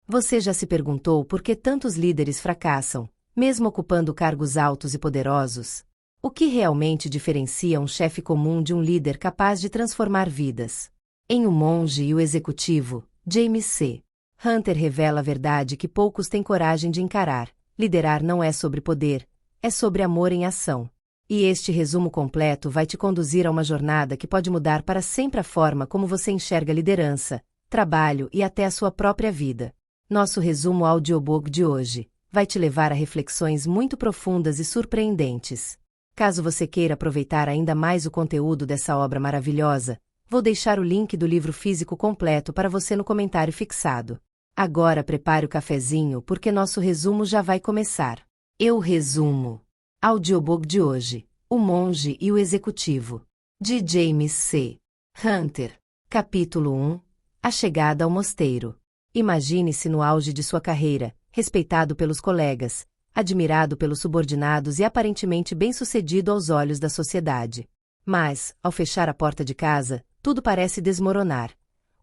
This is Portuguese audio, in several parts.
Você já se perguntou por que tantos líderes fracassam, mesmo ocupando cargos altos e poderosos? O que realmente diferencia um chefe comum de um líder capaz de transformar vidas? Em O Monge e o Executivo, James C. Hunter revela a verdade que poucos têm coragem de encarar: liderar não é sobre poder, é sobre amor em ação. E este resumo completo vai te conduzir a uma jornada que pode mudar para sempre a forma como você enxerga liderança, trabalho e até a sua própria vida. Nosso resumo audiobook de hoje vai te levar a reflexões muito profundas e surpreendentes. Caso você queira aproveitar ainda mais o conteúdo dessa obra maravilhosa, vou deixar o link do livro físico completo para você no comentário fixado. Agora prepare o cafezinho porque nosso resumo já vai começar. Eu resumo. Audiobook de hoje: O Monge e o Executivo, de James C. Hunter. Capítulo 1. A chegada ao mosteiro. Imagine-se no auge de sua carreira, respeitado pelos colegas, admirado pelos subordinados e aparentemente bem-sucedido aos olhos da sociedade. Mas, ao fechar a porta de casa, tudo parece desmoronar.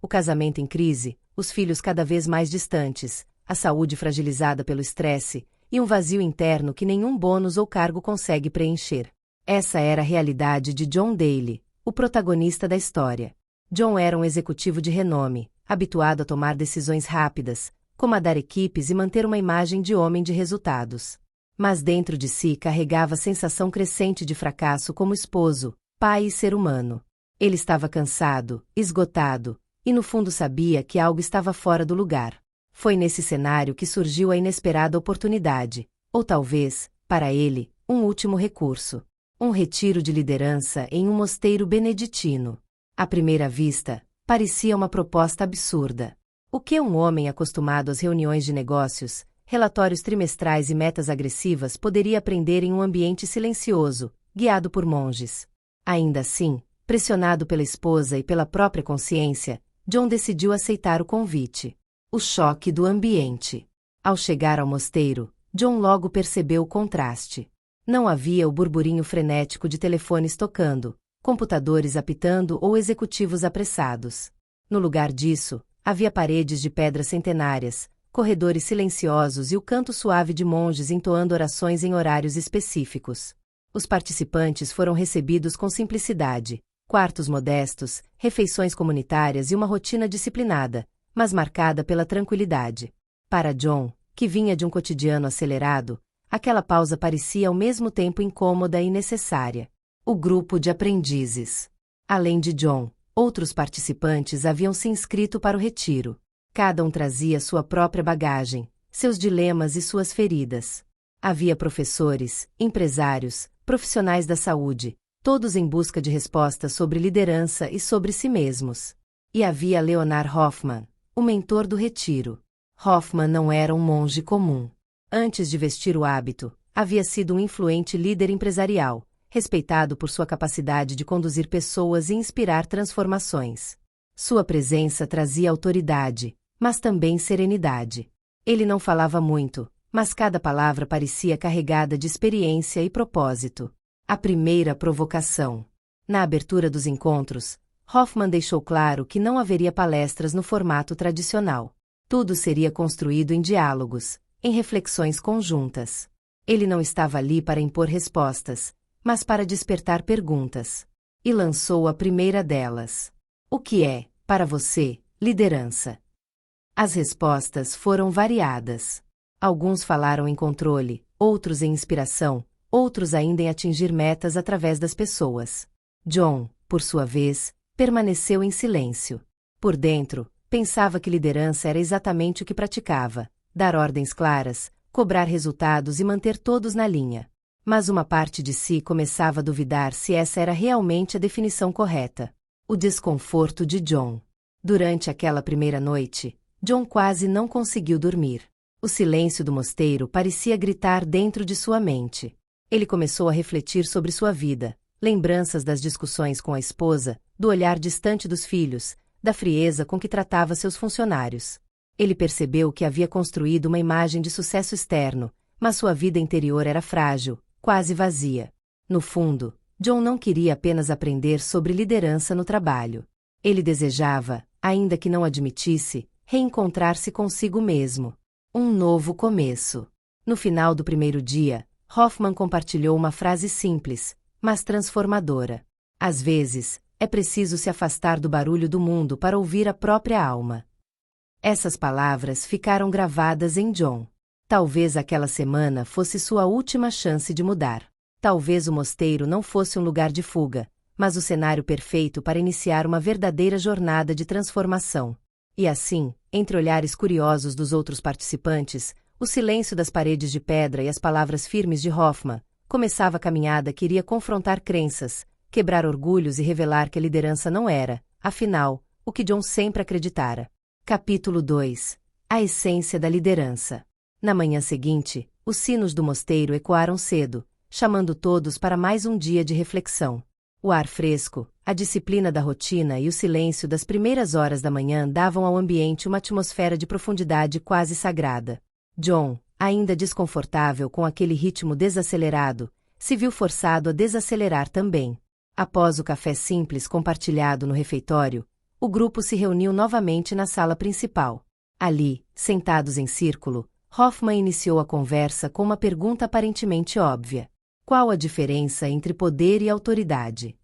O casamento em crise, os filhos cada vez mais distantes, a saúde fragilizada pelo estresse, e um vazio interno que nenhum bônus ou cargo consegue preencher. Essa era a realidade de John Daly, o protagonista da história. John era um executivo de renome, habituado a tomar decisões rápidas, comandar equipes e manter uma imagem de homem de resultados. Mas dentro de si carregava a sensação crescente de fracasso como esposo, pai e ser humano. Ele estava cansado, esgotado, e no fundo sabia que algo estava fora do lugar. Foi nesse cenário que surgiu a inesperada oportunidade, ou talvez, para ele, um último recurso. Um retiro de liderança em um mosteiro beneditino. À primeira vista, parecia uma proposta absurda. O que um homem acostumado às reuniões de negócios, relatórios trimestrais e metas agressivas poderia aprender em um ambiente silencioso, guiado por monges? Ainda assim, pressionado pela esposa e pela própria consciência, John decidiu aceitar o convite. O choque do ambiente. Ao chegar ao mosteiro, John logo percebeu o contraste. Não havia o burburinho frenético de telefones tocando, computadores apitando ou executivos apressados. No lugar disso, havia paredes de pedras centenárias, corredores silenciosos e o canto suave de monges entoando orações em horários específicos. Os participantes foram recebidos com simplicidade, quartos modestos, refeições comunitárias e uma rotina disciplinada, mas marcada pela tranquilidade. Para John, que vinha de um cotidiano acelerado, aquela pausa parecia ao mesmo tempo incômoda e necessária. O grupo de aprendizes. Além de John, outros participantes haviam se inscrito para o retiro. Cada um trazia sua própria bagagem, seus dilemas e suas feridas. Havia professores, empresários, profissionais da saúde, todos em busca de respostas sobre liderança e sobre si mesmos. E havia Leonard Hoffman, o mentor do retiro. Hoffman não era um monge comum. Antes de vestir o hábito, havia sido um influente líder empresarial, respeitado por sua capacidade de conduzir pessoas e inspirar transformações. Sua presença trazia autoridade, mas também serenidade. Ele não falava muito, mas cada palavra parecia carregada de experiência e propósito. A primeira provocação. Na abertura dos encontros, Hoffman deixou claro que não haveria palestras no formato tradicional. Tudo seria construído em diálogos, em reflexões conjuntas. Ele não estava ali para impor respostas, mas para despertar perguntas. E lançou a primeira delas. O que é, para você, liderança? As respostas foram variadas. Alguns falaram em controle, outros em inspiração, outros ainda em atingir metas através das pessoas. John, por sua vez, permaneceu em silêncio. Por dentro, pensava que liderança era exatamente o que praticava: dar ordens claras, cobrar resultados e manter todos na linha. Mas uma parte de si começava a duvidar se essa era realmente a definição correta. O desconforto de John. Durante aquela primeira noite, John quase não conseguiu dormir. O silêncio do mosteiro parecia gritar dentro de sua mente. Ele começou a refletir sobre sua vida, lembranças das discussões com a esposa, do olhar distante dos filhos, da frieza com que tratava seus funcionários. Ele percebeu que havia construído uma imagem de sucesso externo, mas sua vida interior era frágil, quase vazia. No fundo, John não queria apenas aprender sobre liderança no trabalho. Ele desejava, ainda que não admitisse, reencontrar-se consigo mesmo. Um novo começo. No final do primeiro dia, Hoffman compartilhou uma frase simples, mas transformadora. Às vezes, é preciso se afastar do barulho do mundo para ouvir a própria alma. Essas palavras ficaram gravadas em John. Talvez aquela semana fosse sua última chance de mudar. Talvez o mosteiro não fosse um lugar de fuga, mas o cenário perfeito para iniciar uma verdadeira jornada de transformação. E assim, entre olhares curiosos dos outros participantes, o silêncio das paredes de pedra e as palavras firmes de Hoffman, começava a caminhada que iria confrontar crenças, quebrar orgulhos e revelar que a liderança não era, afinal, o que John sempre acreditara. Capítulo 2. A essência da liderança. Na manhã seguinte, os sinos do mosteiro ecoaram cedo, chamando todos para mais um dia de reflexão. O ar fresco, a disciplina da rotina e o silêncio das primeiras horas da manhã davam ao ambiente uma atmosfera de profundidade quase sagrada. John, ainda desconfortável com aquele ritmo desacelerado, se viu forçado a desacelerar também. Após o café simples compartilhado no refeitório, o grupo se reuniu novamente na sala principal. Ali, sentados em círculo, Hoffman iniciou a conversa com uma pergunta aparentemente óbvia. Qual a diferença entre poder e autoridade?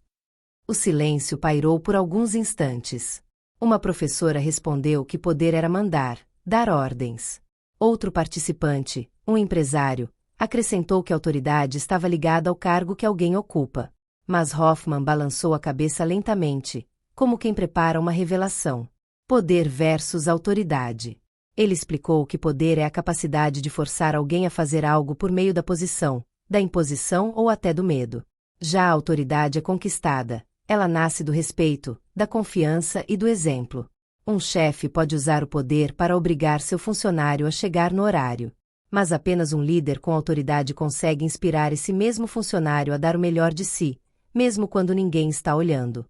O silêncio pairou por alguns instantes. Uma professora respondeu que poder era mandar, dar ordens. Outro participante, um empresário, acrescentou que a autoridade estava ligada ao cargo que alguém ocupa. Mas Hoffman balançou a cabeça lentamente, como quem prepara uma revelação. Poder versus autoridade. Ele explicou que poder é a capacidade de forçar alguém a fazer algo por meio da posição, da imposição ou até do medo. Já a autoridade é conquistada. Ela nasce do respeito, da confiança e do exemplo. Um chefe pode usar o poder para obrigar seu funcionário a chegar no horário. Mas apenas um líder com autoridade consegue inspirar esse mesmo funcionário a dar o melhor de si, mesmo quando ninguém está olhando.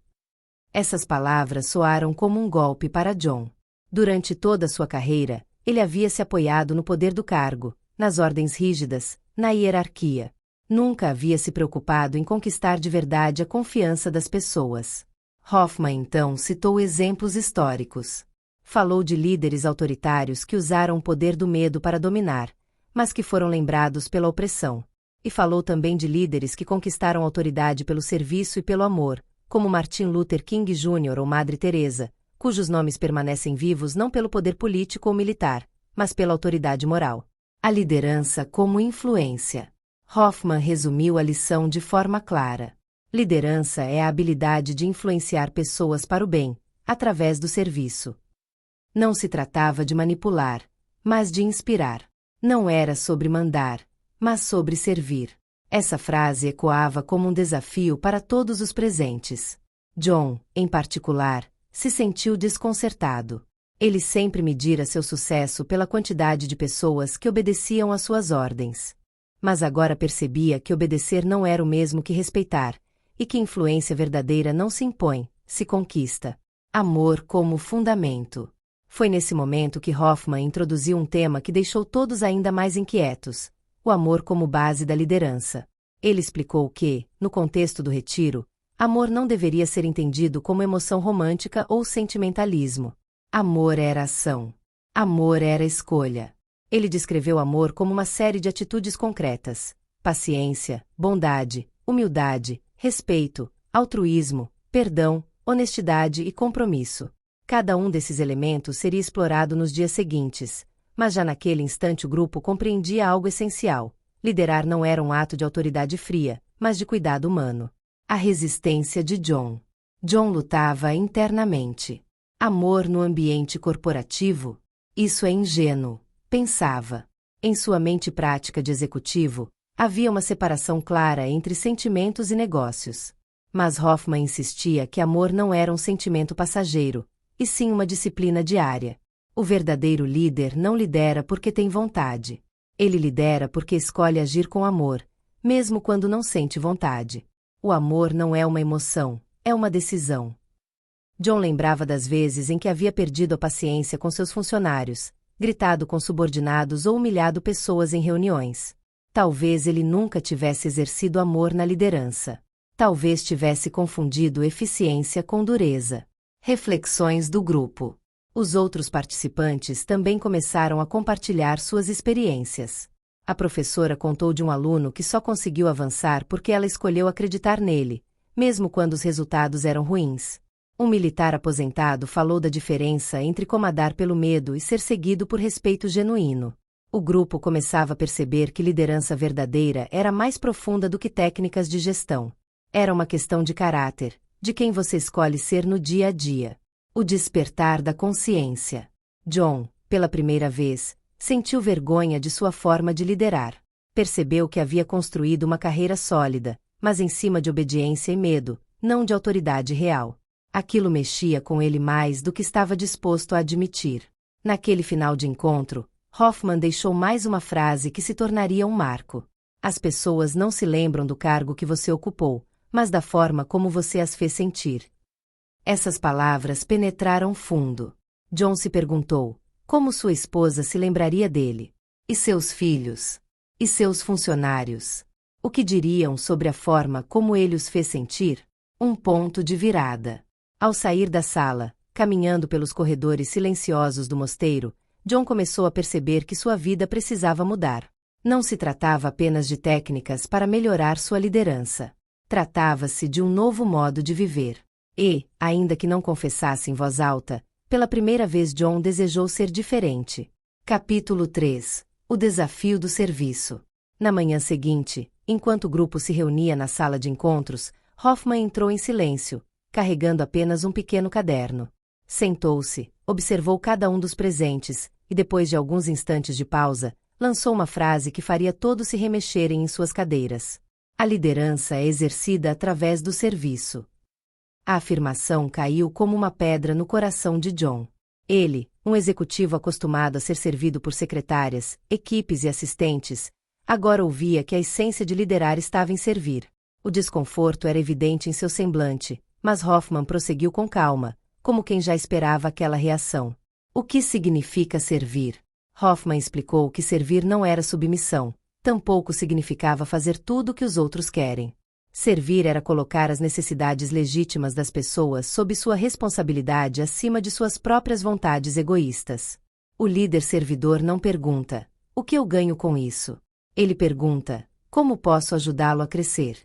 Essas palavras soaram como um golpe para John. Durante toda a sua carreira, ele havia se apoiado no poder do cargo, nas ordens rígidas, na hierarquia. Nunca havia se preocupado em conquistar de verdade a confiança das pessoas. Hoffman então citou exemplos históricos. Falou de líderes autoritários que usaram o poder do medo para dominar, mas que foram lembrados pela opressão. E falou também de líderes que conquistaram autoridade pelo serviço e pelo amor, como Martin Luther King Jr. ou Madre Teresa, cujos nomes permanecem vivos não pelo poder político ou militar, mas pela autoridade moral. A liderança como influência. Hoffman resumiu a lição de forma clara. Liderança é a habilidade de influenciar pessoas para o bem, através do serviço. Não se tratava de manipular, mas de inspirar. Não era sobre mandar, mas sobre servir. Essa frase ecoava como um desafio para todos os presentes. John, em particular, se sentiu desconcertado. Ele sempre medira seu sucesso pela quantidade de pessoas que obedeciam às suas ordens. Mas agora percebia que obedecer não era o mesmo que respeitar, e que influência verdadeira não se impõe, se conquista. Amor como fundamento. Foi nesse momento que Hoffman introduziu um tema que deixou todos ainda mais inquietos: o amor como base da liderança. Ele explicou que, no contexto do retiro, amor não deveria ser entendido como emoção romântica ou sentimentalismo. Amor era ação. Amor era escolha. Ele descreveu amor como uma série de atitudes concretas: paciência, bondade, humildade, respeito, altruísmo, perdão, honestidade e compromisso. Cada um desses elementos seria explorado nos dias seguintes, mas já naquele instante o grupo compreendia algo essencial: liderar não era um ato de autoridade fria, mas de cuidado humano. A resistência de John. John lutava internamente. Amor no ambiente corporativo? Isso é ingênuo, pensava. Em sua mente prática de executivo, havia uma separação clara entre sentimentos e negócios. Mas Hoffman insistia que amor não era um sentimento passageiro, e sim uma disciplina diária. O verdadeiro líder não lidera porque tem vontade. Ele lidera porque escolhe agir com amor, mesmo quando não sente vontade. O amor não é uma emoção, é uma decisão. John lembrava das vezes em que havia perdido a paciência com seus funcionários, gritado com subordinados ou humilhado pessoas em reuniões. Talvez ele nunca tivesse exercido amor na liderança. Talvez tivesse confundido eficiência com dureza. Reflexões do grupo. Os outros participantes também começaram a compartilhar suas experiências. A professora contou de um aluno que só conseguiu avançar porque ela escolheu acreditar nele, mesmo quando os resultados eram ruins. Um militar aposentado falou da diferença entre comandar pelo medo e ser seguido por respeito genuíno. O grupo começava a perceber que liderança verdadeira era mais profunda do que técnicas de gestão. Era uma questão de caráter, de quem você escolhe ser no dia a dia. O despertar da consciência. John, pela primeira vez, sentiu vergonha de sua forma de liderar. Percebeu que havia construído uma carreira sólida, mas em cima de obediência e medo, não de autoridade real. Aquilo mexia com ele mais do que estava disposto a admitir. Naquele final de encontro, Hoffman deixou mais uma frase que se tornaria um marco. As pessoas não se lembram do cargo que você ocupou, mas da forma como você as fez sentir. Essas palavras penetraram fundo. John se perguntou, como sua esposa se lembraria dele? E seus filhos? E seus funcionários? O que diriam sobre a forma como ele os fez sentir? Um ponto de virada. Ao sair da sala, caminhando pelos corredores silenciosos do mosteiro, John começou a perceber que sua vida precisava mudar. Não se tratava apenas de técnicas para melhorar sua liderança. Tratava-se de um novo modo de viver. E, ainda que não confessasse em voz alta, pela primeira vez John desejou ser diferente. Capítulo 3. O desafio do serviço. Na manhã seguinte, enquanto o grupo se reunia na sala de encontros, Hoffman entrou em silêncio, carregando apenas um pequeno caderno. Sentou-se, observou cada um dos presentes, e depois de alguns instantes de pausa, lançou uma frase que faria todos se remexerem em suas cadeiras. A liderança é exercida através do serviço. A afirmação caiu como uma pedra no coração de John. Ele, um executivo acostumado a ser servido por secretárias, equipes e assistentes, agora ouvia que a essência de liderar estava em servir. O desconforto era evidente em seu semblante, mas Hoffman prosseguiu com calma, como quem já esperava aquela reação. O que significa servir? Hoffman explicou que servir não era submissão, tampouco significava fazer tudo o que os outros querem. Servir era colocar as necessidades legítimas das pessoas sob sua responsabilidade acima de suas próprias vontades egoístas. O líder servidor não pergunta, o que eu ganho com isso? Ele pergunta, como posso ajudá-lo a crescer?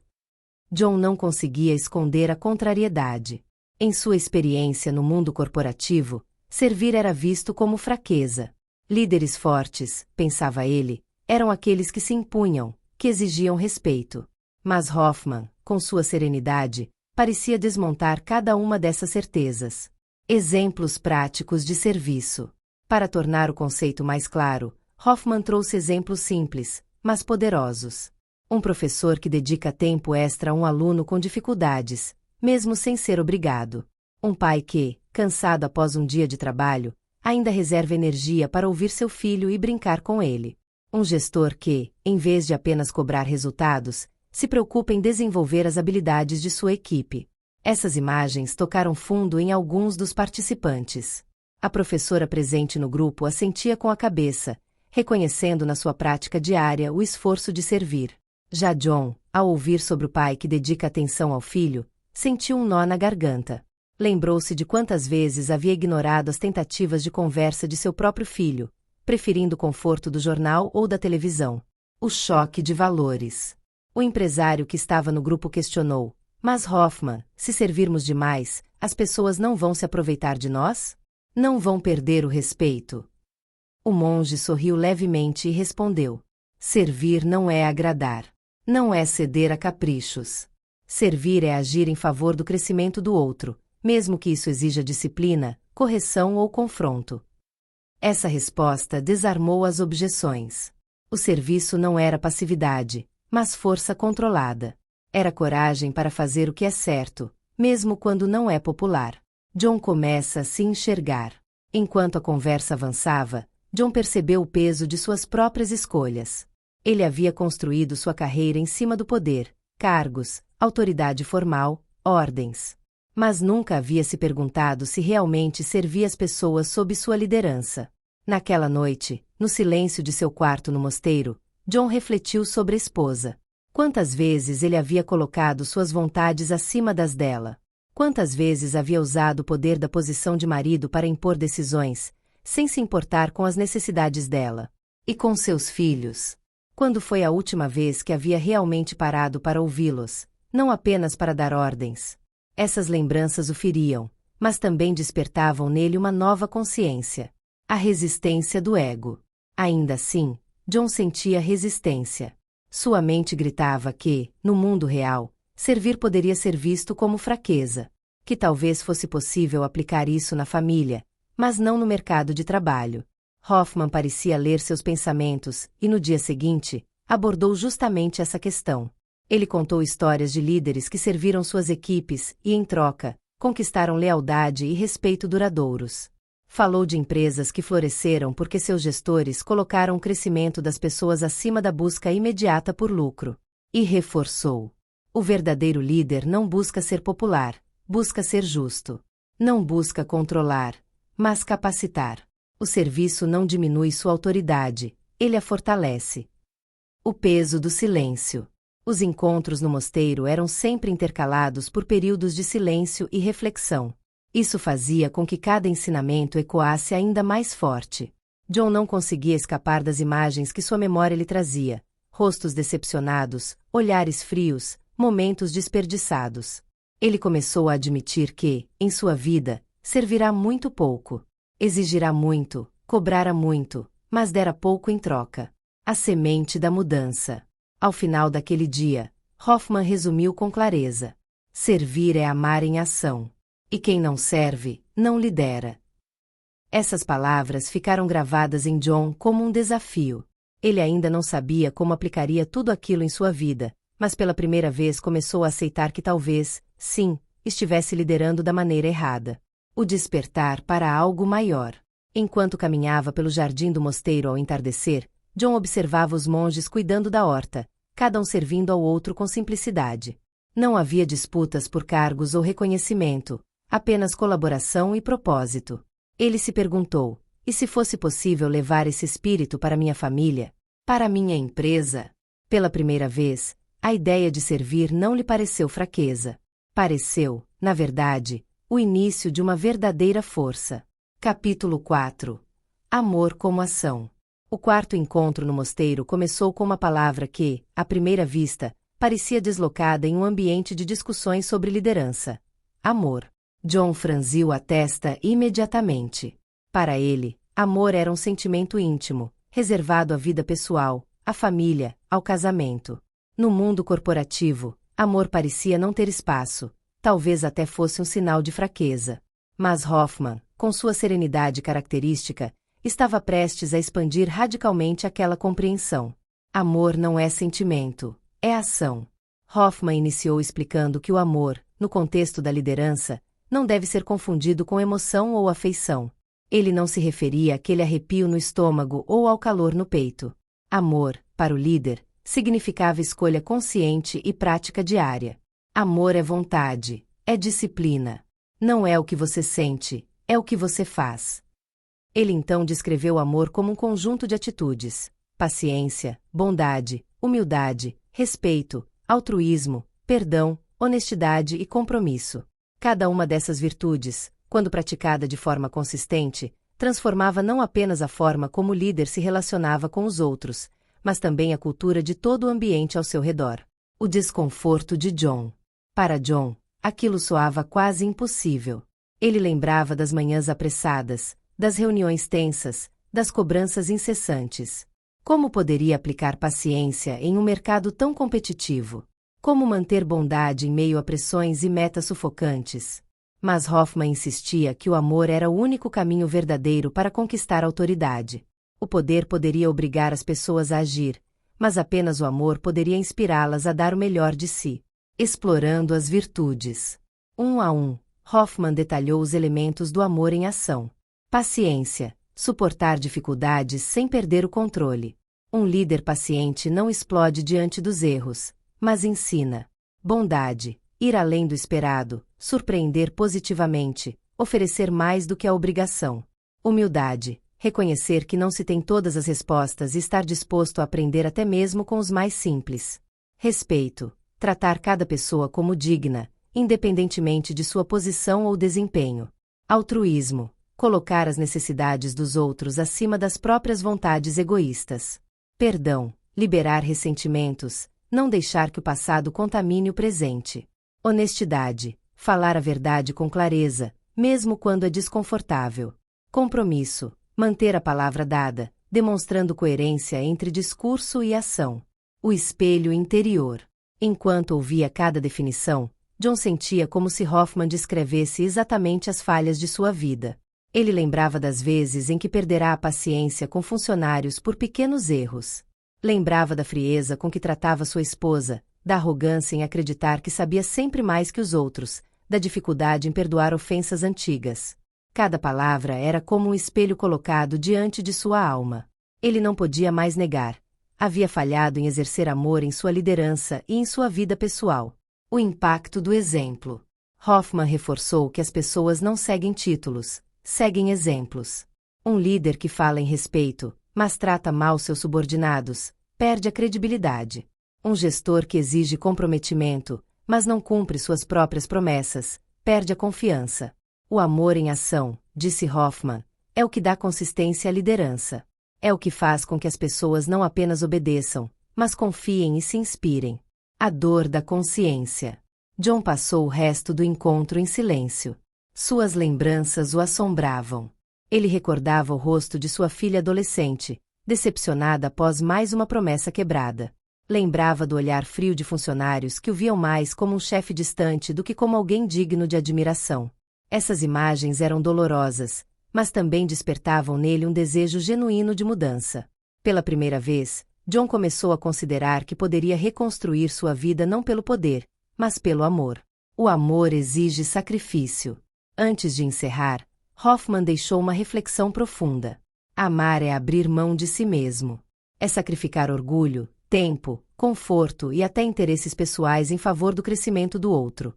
John não conseguia esconder a contrariedade. Em sua experiência no mundo corporativo, servir era visto como fraqueza. Líderes fortes, pensava ele, eram aqueles que se impunham, que exigiam respeito. Mas Hoffman, com sua serenidade, parecia desmontar cada uma dessas certezas. Exemplos práticos de serviço. Para tornar o conceito mais claro, Hoffman trouxe exemplos simples, mas poderosos. Um professor que dedica tempo extra a um aluno com dificuldades, mesmo sem ser obrigado. Um pai que, cansado após um dia de trabalho, ainda reserva energia para ouvir seu filho e brincar com ele. Um gestor que, em vez de apenas cobrar resultados, se preocupa em desenvolver as habilidades de sua equipe. Essas imagens tocaram fundo em alguns dos participantes. A professora presente no grupo assentia com a cabeça, reconhecendo na sua prática diária o esforço de servir. Já John, ao ouvir sobre o pai que dedica atenção ao filho, sentiu um nó na garganta. Lembrou-se de quantas vezes havia ignorado as tentativas de conversa de seu próprio filho, preferindo o conforto do jornal ou da televisão. O choque de valores. O empresário que estava no grupo questionou, mas Hoffman, se servirmos demais, as pessoas não vão se aproveitar de nós? Não vão perder o respeito? O monge sorriu levemente e respondeu, servir não é agradar. Não é ceder a caprichos. Servir é agir em favor do crescimento do outro, mesmo que isso exija disciplina, correção ou confronto. Essa resposta desarmou as objeções. O serviço não era passividade, mas força controlada. Era coragem para fazer o que é certo, mesmo quando não é popular. John começa a se enxergar. Enquanto a conversa avançava, John percebeu o peso de suas próprias escolhas. Ele havia construído sua carreira em cima do poder, cargos, autoridade formal, ordens. Mas nunca havia se perguntado se realmente servia as pessoas sob sua liderança. Naquela noite, no silêncio de seu quarto no mosteiro, John refletiu sobre a esposa. Quantas vezes ele havia colocado suas vontades acima das dela? Quantas vezes havia usado o poder da posição de marido para impor decisões, sem se importar com as necessidades dela? E com seus filhos? Quando foi a última vez que havia realmente parado para ouvi-los, não apenas para dar ordens? Essas lembranças o feriam, mas também despertavam nele uma nova consciência. A resistência do ego. Ainda assim, John sentia resistência. Sua mente gritava que, no mundo real, servir poderia ser visto como fraqueza, que talvez fosse possível aplicar isso na família, mas não no mercado de trabalho. Hoffman parecia ler seus pensamentos e, no dia seguinte, abordou justamente essa questão. Ele contou histórias de líderes que serviram suas equipes e, em troca, conquistaram lealdade e respeito duradouros. Falou de empresas que floresceram porque seus gestores colocaram o crescimento das pessoas acima da busca imediata por lucro. E reforçou: o verdadeiro líder não busca ser popular, busca ser justo. Não busca controlar, mas capacitar. O serviço não diminui sua autoridade, ele a fortalece. O peso do silêncio. Os encontros no mosteiro eram sempre intercalados por períodos de silêncio e reflexão. Isso fazia com que cada ensinamento ecoasse ainda mais forte. John não conseguia escapar das imagens que sua memória lhe trazia: rostos decepcionados, olhares frios, momentos desperdiçados. Ele começou a admitir que, em sua vida, servirá muito pouco. Exigirá muito, cobrara muito, mas dera pouco em troca. A semente da mudança. Ao final daquele dia, Hoffman resumiu com clareza: servir é amar em ação. E quem não serve, não lidera. Essas palavras ficaram gravadas em John como um desafio. Ele ainda não sabia como aplicaria tudo aquilo em sua vida, mas pela primeira vez começou a aceitar que talvez, sim, estivesse liderando da maneira errada. O despertar para algo maior. Enquanto caminhava pelo jardim do mosteiro ao entardecer, John observava os monges cuidando da horta, cada um servindo ao outro com simplicidade. Não havia disputas por cargos ou reconhecimento, apenas colaboração e propósito. Ele se perguntou: e se fosse possível levar esse espírito para minha família? Para minha empresa? Pela primeira vez, a ideia de servir não lhe pareceu fraqueza. Pareceu, na verdade, o início de uma verdadeira força. Capítulo 4. Amor como ação. O quarto encontro no mosteiro começou com uma palavra que, à primeira vista, parecia deslocada em um ambiente de discussões sobre liderança: amor. John franziu a testa imediatamente. Para ele, amor era um sentimento íntimo, reservado à vida pessoal, à família, ao casamento. No mundo corporativo, amor parecia não ter espaço, talvez até fosse um sinal de fraqueza. Mas Hoffman, com sua serenidade característica, estava prestes a expandir radicalmente aquela compreensão. Amor não é sentimento, é ação. Hoffman iniciou explicando que o amor, no contexto da liderança, não deve ser confundido com emoção ou afeição. Ele não se referia àquele arrepio no estômago ou ao calor no peito. Amor, para o líder, significava escolha consciente e prática diária. Amor é vontade, é disciplina. Não é o que você sente, é o que você faz. Ele então descreveu o amor como um conjunto de atitudes: paciência, bondade, humildade, respeito, altruísmo, perdão, honestidade e compromisso. Cada uma dessas virtudes, quando praticada de forma consistente, transformava não apenas a forma como o líder se relacionava com os outros, mas também a cultura de todo o ambiente ao seu redor. O desconforto de John. Para John, aquilo soava quase impossível. Ele lembrava das manhãs apressadas, das reuniões tensas, das cobranças incessantes. Como poderia aplicar paciência em um mercado tão competitivo? Como manter bondade em meio a pressões e metas sufocantes? Mas Hoffman insistia que o amor era o único caminho verdadeiro para conquistar a autoridade. O poder poderia obrigar as pessoas a agir, mas apenas o amor poderia inspirá-las a dar o melhor de si. Explorando as virtudes. Um a um, Hoffman detalhou os elementos do amor em ação. Paciência, suportar dificuldades sem perder o controle. Um líder paciente não explode diante dos erros, mas ensina. Bondade, ir além do esperado, surpreender positivamente, oferecer mais do que a obrigação. Humildade, reconhecer que não se tem todas as respostas e estar disposto a aprender até mesmo com os mais simples. Respeito, tratar cada pessoa como digna, independentemente de sua posição ou desempenho. Altruísmo: colocar as necessidades dos outros acima das próprias vontades egoístas. Perdão: liberar ressentimentos, não deixar que o passado contamine o presente. Honestidade: falar a verdade com clareza, mesmo quando é desconfortável. Compromisso: manter a palavra dada, demonstrando coerência entre discurso e ação. O espelho interior. Enquanto ouvia cada definição, John sentia como se Hoffman descrevesse exatamente as falhas de sua vida. Ele lembrava das vezes em que perderá a paciência com funcionários por pequenos erros. Lembrava da frieza com que tratava sua esposa, da arrogância em acreditar que sabia sempre mais que os outros, da dificuldade em perdoar ofensas antigas. Cada palavra era como um espelho colocado diante de sua alma. Ele não podia mais negar. Havia falhado em exercer amor em sua liderança e em sua vida pessoal. O impacto do exemplo. Hoffman reforçou que as pessoas não seguem títulos, seguem exemplos. Um líder que fala em respeito, mas trata mal seus subordinados, perde a credibilidade. Um gestor que exige comprometimento, mas não cumpre suas próprias promessas, perde a confiança. O amor em ação, disse Hoffman, é o que dá consistência à liderança. É o que faz com que as pessoas não apenas obedeçam, mas confiem e se inspirem. A dor da consciência. John passou o resto do encontro em silêncio. Suas lembranças o assombravam. Ele recordava o rosto de sua filha adolescente, decepcionada após mais uma promessa quebrada. Lembrava do olhar frio de funcionários que o viam mais como um chefe distante do que como alguém digno de admiração. Essas imagens eram dolorosas, mas também despertavam nele um desejo genuíno de mudança. Pela primeira vez, John começou a considerar que poderia reconstruir sua vida não pelo poder, mas pelo amor. O amor exige sacrifício. Antes de encerrar, Hoffman deixou uma reflexão profunda. Amar é abrir mão de si mesmo. É sacrificar orgulho, tempo, conforto e até interesses pessoais em favor do crescimento do outro.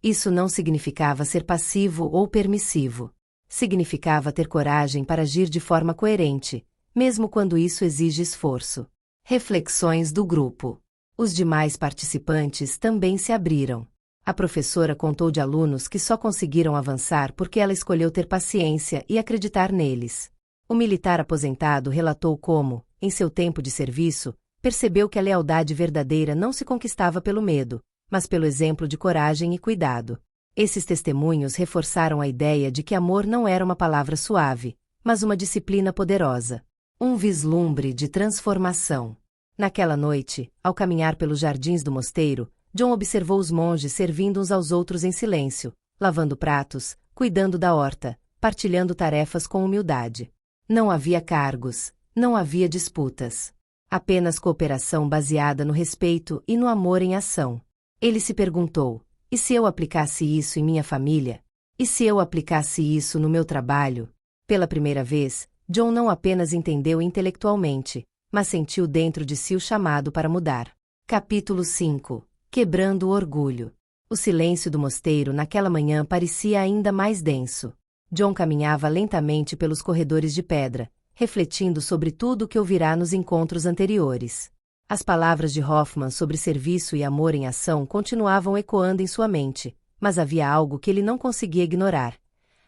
Isso não significava ser passivo ou permissivo. Significava ter coragem para agir de forma coerente, mesmo quando isso exige esforço. Reflexões do grupo. Os demais participantes também se abriram. A professora contou de alunos que só conseguiram avançar porque ela escolheu ter paciência e acreditar neles. O militar aposentado relatou como, em seu tempo de serviço, percebeu que a lealdade verdadeira não se conquistava pelo medo, mas pelo exemplo de coragem e cuidado. Esses testemunhos reforçaram a ideia de que amor não era uma palavra suave, mas uma disciplina poderosa. Um vislumbre de transformação. Naquela noite, ao caminhar pelos jardins do mosteiro, John observou os monges servindo uns aos outros em silêncio, lavando pratos, cuidando da horta, partilhando tarefas com humildade. Não havia cargos, não havia disputas. Apenas cooperação baseada no respeito e no amor em ação. Ele se perguntou: e se eu aplicasse isso em minha família? E se eu aplicasse isso no meu trabalho? Pela primeira vez, John não apenas entendeu intelectualmente, mas sentiu dentro de si o chamado para mudar. Capítulo 5. Quebrando o orgulho. O silêncio do mosteiro naquela manhã parecia ainda mais denso. John caminhava lentamente pelos corredores de pedra, refletindo sobre tudo o que ouvirá nos encontros anteriores. As palavras de Hoffman sobre serviço e amor em ação continuavam ecoando em sua mente, mas havia algo que ele não conseguia ignorar: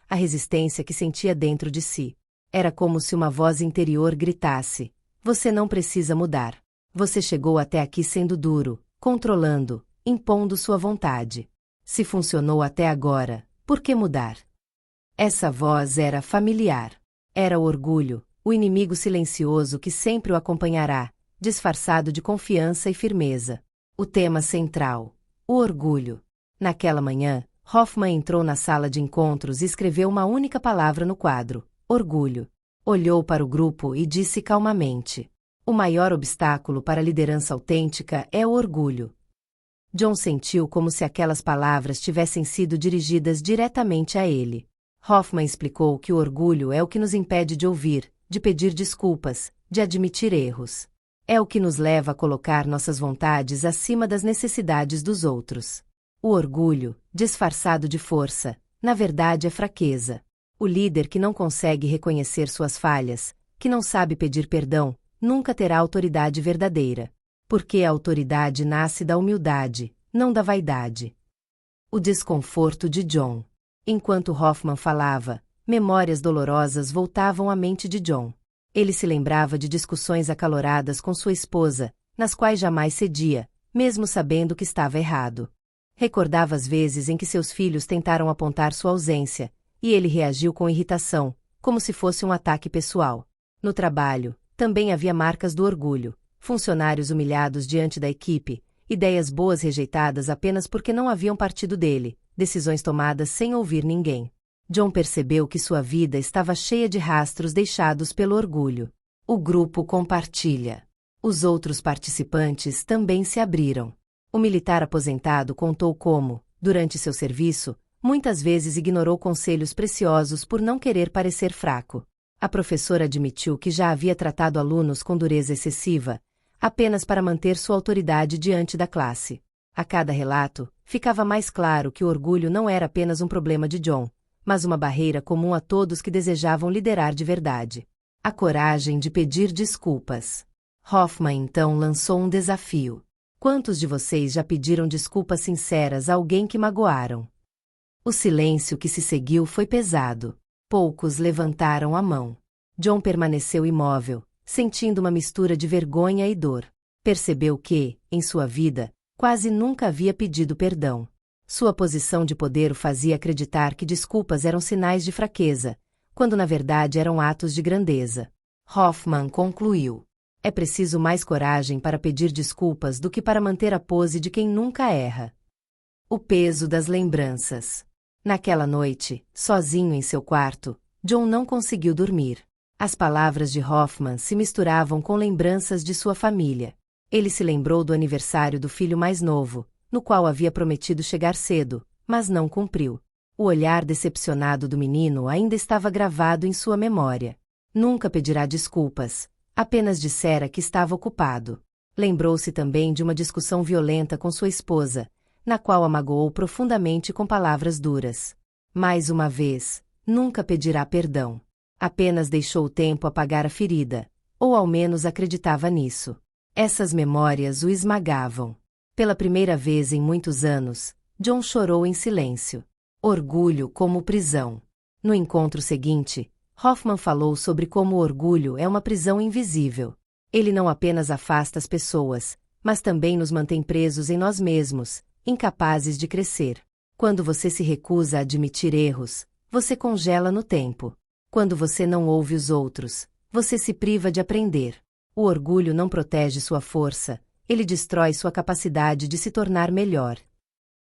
a resistência que sentia dentro de si. Era como se uma voz interior gritasse: você não precisa mudar. Você chegou até aqui sendo duro, controlando, impondo sua vontade. Se funcionou até agora, por que mudar? Essa voz era familiar. Era o orgulho, o inimigo silencioso que sempre o acompanhará, disfarçado de confiança e firmeza. O tema central: o orgulho. Naquela manhã, Hoffman entrou na sala de encontros e escreveu uma única palavra no quadro: orgulho. Olhou para o grupo e disse calmamente: o maior obstáculo para a liderança autêntica é o orgulho. John sentiu como se aquelas palavras tivessem sido dirigidas diretamente a ele. Hoffman explicou que o orgulho é o que nos impede de ouvir, de pedir desculpas, de admitir erros. É o que nos leva a colocar nossas vontades acima das necessidades dos outros. O orgulho, disfarçado de força, na verdade é fraqueza. O líder que não consegue reconhecer suas falhas, que não sabe pedir perdão, nunca terá autoridade verdadeira. Porque a autoridade nasce da humildade, não da vaidade. O desconforto de John. Enquanto Hoffman falava, memórias dolorosas voltavam à mente de John. Ele se lembrava de discussões acaloradas com sua esposa, nas quais jamais cedia, mesmo sabendo que estava errado. Recordava as vezes em que seus filhos tentaram apontar sua ausência, e ele reagiu com irritação, como se fosse um ataque pessoal. No trabalho, também havia marcas do orgulho, funcionários humilhados diante da equipe, ideias boas rejeitadas apenas porque não haviam partido dele, decisões tomadas sem ouvir ninguém. John percebeu que sua vida estava cheia de rastros deixados pelo orgulho. O grupo compartilha. Os outros participantes também se abriram. O militar aposentado contou como, durante seu serviço, muitas vezes ignorou conselhos preciosos por não querer parecer fraco. A professora admitiu que já havia tratado alunos com dureza excessiva, apenas para manter sua autoridade diante da classe. A cada relato, ficava mais claro que o orgulho não era apenas um problema de John, mas uma barreira comum a todos que desejavam liderar de verdade. A coragem de pedir desculpas. Hoffman então lançou um desafio. Quantos de vocês já pediram desculpas sinceras a alguém que magoaram? O silêncio que se seguiu foi pesado. Poucos levantaram a mão. John permaneceu imóvel, sentindo uma mistura de vergonha e dor. Percebeu que, em sua vida, quase nunca havia pedido perdão. Sua posição de poder o fazia acreditar que desculpas eram sinais de fraqueza, quando na verdade eram atos de grandeza. Hoffman concluiu: é preciso mais coragem para pedir desculpas do que para manter a pose de quem nunca erra. O peso das lembranças. Naquela noite, sozinho em seu quarto, John não conseguiu dormir. As palavras de Hoffman se misturavam com lembranças de sua família. Ele se lembrou do aniversário do filho mais novo, no qual havia prometido chegar cedo, mas não cumpriu. O olhar decepcionado do menino ainda estava gravado em sua memória. Nunca pedirá desculpas, apenas dissera que estava ocupado. Lembrou-se também de uma discussão violenta com sua esposa, na qual a magoou profundamente com palavras duras. Mais uma vez, nunca pedirá perdão. Apenas deixou o tempo apagar a ferida, ou ao menos acreditava nisso. Essas memórias o esmagavam. Pela primeira vez em muitos anos, John chorou em silêncio. Orgulho como prisão. No encontro seguinte, Hoffman falou sobre como o orgulho é uma prisão invisível. Ele não apenas afasta as pessoas, mas também nos mantém presos em nós mesmos, incapazes de crescer. Quando você se recusa a admitir erros, você congela no tempo. Quando você não ouve os outros, você se priva de aprender. O orgulho não protege sua força, ele destrói sua capacidade de se tornar melhor.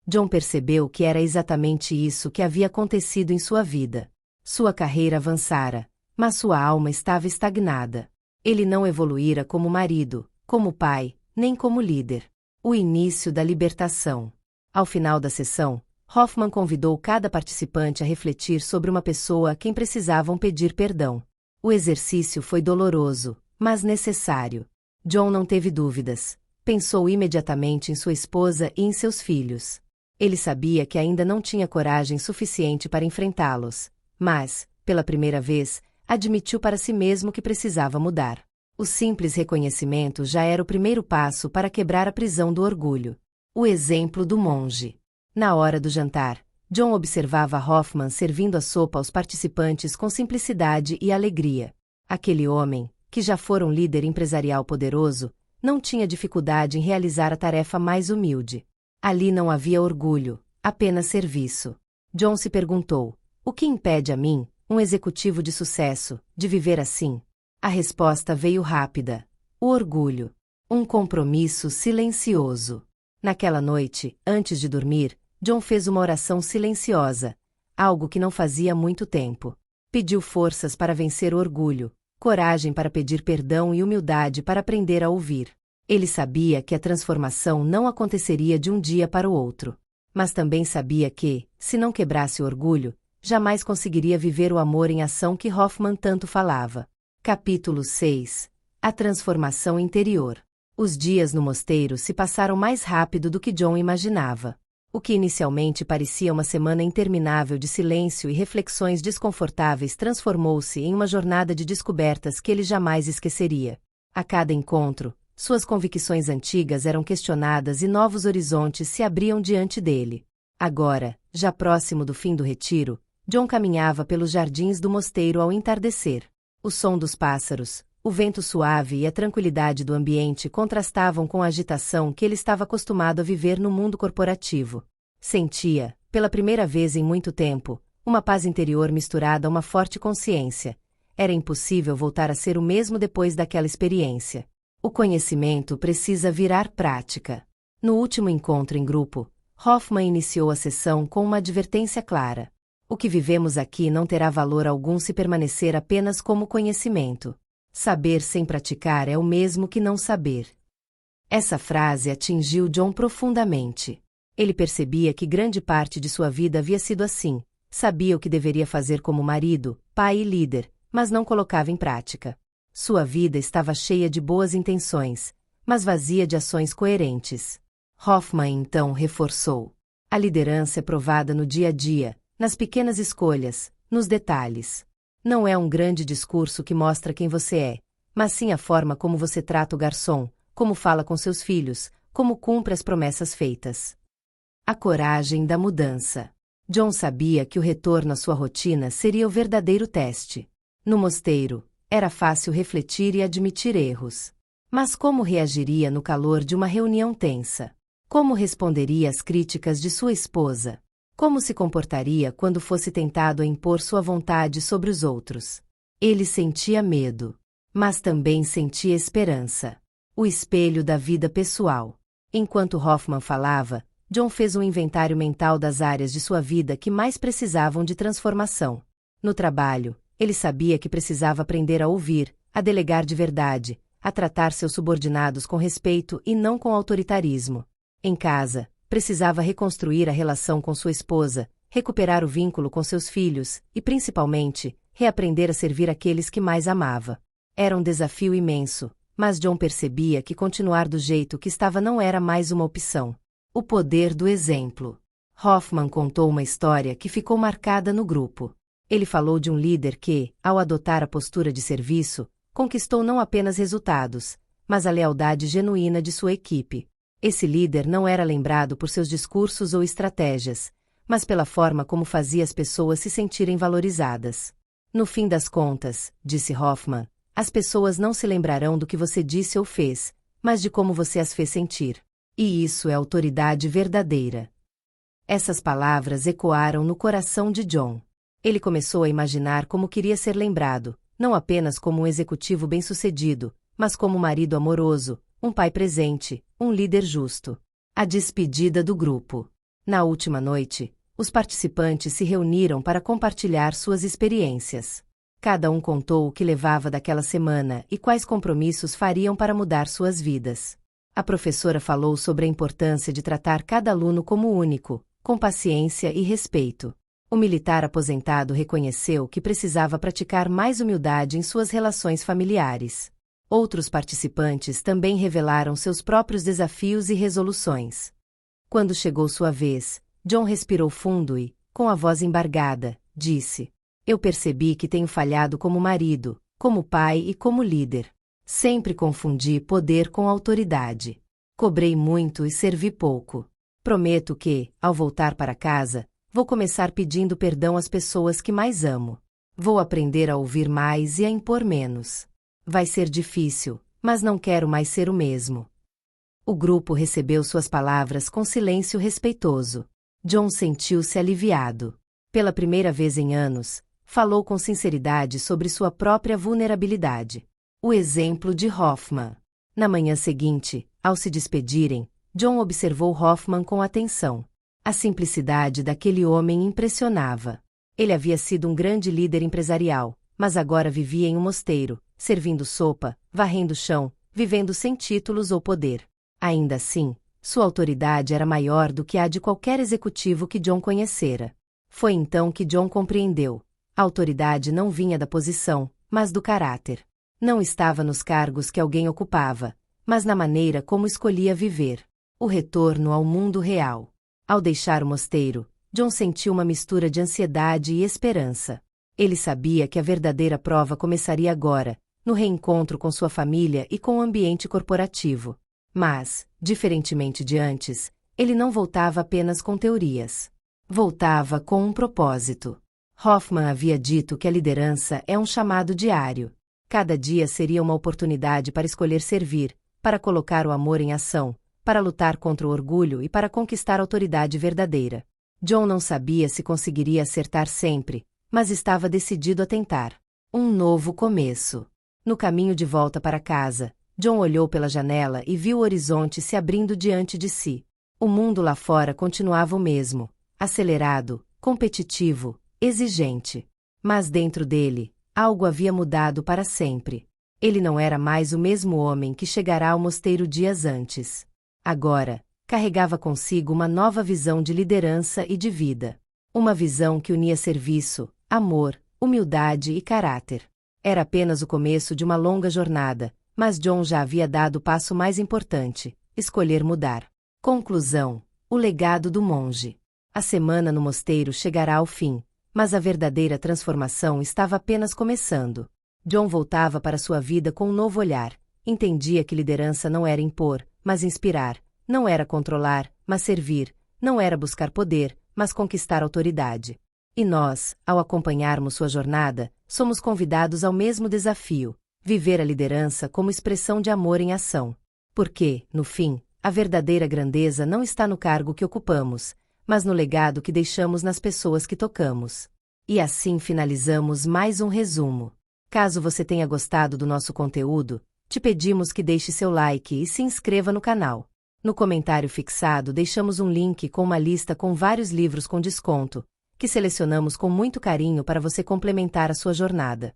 John percebeu que era exatamente isso que havia acontecido em sua vida. Sua carreira avançara, mas sua alma estava estagnada. Ele não evoluíra como marido, como pai, nem como líder. O início da libertação. Ao final da sessão, Hoffman convidou cada participante a refletir sobre uma pessoa a quem precisavam pedir perdão. O exercício foi doloroso, mas necessário. John não teve dúvidas. Pensou imediatamente em sua esposa e em seus filhos. Ele sabia que ainda não tinha coragem suficiente para enfrentá-los, mas, pela primeira vez, admitiu para si mesmo que precisava mudar. O simples reconhecimento já era o primeiro passo para quebrar a prisão do orgulho. O exemplo do monge. Na hora do jantar, John observava Hoffman servindo a sopa aos participantes com simplicidade e alegria. Aquele homem, que já fora um líder empresarial poderoso, não tinha dificuldade em realizar a tarefa mais humilde. Ali não havia orgulho, apenas serviço. John se perguntou: o que impede a mim, um executivo de sucesso, de viver assim? A resposta veio rápida: o orgulho. Um compromisso silencioso. Naquela noite, antes de dormir, John fez uma oração silenciosa, algo que não fazia há muito tempo. Pediu forças para vencer o orgulho, coragem para pedir perdão e humildade para aprender a ouvir. Ele sabia que a transformação não aconteceria de um dia para o outro. Mas também sabia que, se não quebrasse o orgulho, jamais conseguiria viver o amor em ação que Hoffman tanto falava. Capítulo 6. A transformação interior. Os dias no mosteiro se passaram mais rápido do que John imaginava. O que inicialmente parecia uma semana interminável de silêncio e reflexões desconfortáveis transformou-se em uma jornada de descobertas que ele jamais esqueceria. A cada encontro, suas convicções antigas eram questionadas e novos horizontes se abriam diante dele. Agora, já próximo do fim do retiro, John caminhava pelos jardins do mosteiro ao entardecer. O som dos pássaros, o vento suave e a tranquilidade do ambiente contrastavam com a agitação que ele estava acostumado a viver no mundo corporativo. Sentia, pela primeira vez em muito tempo, uma paz interior misturada a uma forte consciência. Era impossível voltar a ser o mesmo depois daquela experiência. O conhecimento precisa virar prática. No último encontro em grupo, Hoffman iniciou a sessão com uma advertência clara. O que vivemos aqui não terá valor algum se permanecer apenas como conhecimento. Saber sem praticar é o mesmo que não saber. Essa frase atingiu John profundamente. Ele percebia que grande parte de sua vida havia sido assim. Sabia o que deveria fazer como marido, pai e líder, mas não colocava em prática. Sua vida estava cheia de boas intenções, mas vazia de ações coerentes. Hoffman então reforçou: a liderança é provada no dia a dia, nas pequenas escolhas, nos detalhes. Não é um grande discurso que mostra quem você é, mas sim a forma como você trata o garçom, como fala com seus filhos, como cumpre as promessas feitas. A coragem da mudança. John sabia que o retorno à sua rotina seria o verdadeiro teste. No mosteiro, era fácil refletir e admitir erros. Mas como reagiria no calor de uma reunião tensa? Como responderia às críticas de sua esposa? Como se comportaria quando fosse tentado a impor sua vontade sobre os outros? Ele sentia medo, mas também sentia esperança. O espelho da vida pessoal. Enquanto Hoffman falava, John fez um inventário mental das áreas de sua vida que mais precisavam de transformação. No trabalho, ele sabia que precisava aprender a ouvir, a delegar de verdade, a tratar seus subordinados com respeito e não com autoritarismo. Em casa, precisava reconstruir a relação com sua esposa, recuperar o vínculo com seus filhos e, principalmente, reaprender a servir aqueles que mais amava. Era um desafio imenso, mas John percebia que continuar do jeito que estava não era mais uma opção. O poder do exemplo. Hoffman contou uma história que ficou marcada no grupo. Ele falou de um líder que, ao adotar a postura de serviço, conquistou não apenas resultados, mas a lealdade genuína de sua equipe. Esse líder não era lembrado por seus discursos ou estratégias, mas pela forma como fazia as pessoas se sentirem valorizadas. No fim das contas, disse Hoffman, as pessoas não se lembrarão do que você disse ou fez, mas de como você as fez sentir. E isso é autoridade verdadeira. Essas palavras ecoaram no coração de John. Ele começou a imaginar como queria ser lembrado, não apenas como um executivo bem-sucedido, mas como um marido amoroso, um pai presente, um líder justo. A despedida do grupo. Na última noite, os participantes se reuniram para compartilhar suas experiências. Cada um contou o que levava daquela semana e quais compromissos fariam para mudar suas vidas. A professora falou sobre a importância de tratar cada aluno como único, com paciência e respeito. O militar aposentado reconheceu que precisava praticar mais humildade em suas relações familiares. Outros participantes também revelaram seus próprios desafios e resoluções. Quando chegou sua vez, John respirou fundo e, com a voz embargada, disse: eu percebi que tenho falhado como marido, como pai e como líder. Sempre confundi poder com autoridade. Cobrei muito e servi pouco. Prometo que, ao voltar para casa, vou começar pedindo perdão às pessoas que mais amo. Vou aprender a ouvir mais e a impor menos. Vai ser difícil, mas não quero mais ser o mesmo. O grupo recebeu suas palavras com silêncio respeitoso. John sentiu-se aliviado. Pela primeira vez em anos, falou com sinceridade sobre sua própria vulnerabilidade. O exemplo de Hoffman. Na manhã seguinte, ao se despedirem, John observou Hoffman com atenção. A simplicidade daquele homem impressionava. Ele havia sido um grande líder empresarial, mas agora vivia em um mosteiro, servindo sopa, varrendo o chão, vivendo sem títulos ou poder. Ainda assim, sua autoridade era maior do que a de qualquer executivo que John conhecera. Foi então que John compreendeu. A autoridade não vinha da posição, mas do caráter. Não estava nos cargos que alguém ocupava, mas na maneira como escolhia viver. O retorno ao mundo real. Ao deixar o mosteiro, John sentiu uma mistura de ansiedade e esperança. Ele sabia que a verdadeira prova começaria agora, no reencontro com sua família e com o ambiente corporativo. Mas, diferentemente de antes, ele não voltava apenas com teorias. Voltava com um propósito. Hoffman havia dito que a liderança é um chamado diário. Cada dia seria uma oportunidade para escolher servir, para colocar o amor em ação, para lutar contra o orgulho e para conquistar a autoridade verdadeira. John não sabia se conseguiria acertar sempre, mas estava decidido a tentar. Um novo começo. No caminho de volta para casa, John olhou pela janela e viu o horizonte se abrindo diante de si. O mundo lá fora continuava o mesmo, acelerado, competitivo, exigente. Mas dentro dele, algo havia mudado para sempre. Ele não era mais o mesmo homem que chegará ao mosteiro dias antes. Agora, carregava consigo uma nova visão de liderança e de vida. Uma visão que unia serviço, amor, humildade e caráter. Era apenas o começo de uma longa jornada, mas John já havia dado o passo mais importante: escolher mudar. Conclusão: o legado do monge. A semana no mosteiro chegará ao fim, mas a verdadeira transformação estava apenas começando. John voltava para sua vida com um novo olhar. Entendia que liderança não era impor, mas inspirar. Não era controlar, mas servir. Não era buscar poder, mas conquistar autoridade. E nós, ao acompanharmos sua jornada, somos convidados ao mesmo desafio: viver a liderança como expressão de amor em ação. Porque, no fim, a verdadeira grandeza não está no cargo que ocupamos, mas no legado que deixamos nas pessoas que tocamos. E assim finalizamos mais um resumo. Caso você tenha gostado do nosso conteúdo, te pedimos que deixe seu like e se inscreva no canal. No comentário fixado deixamos um link com uma lista com vários livros com desconto, que selecionamos com muito carinho para você complementar a sua jornada.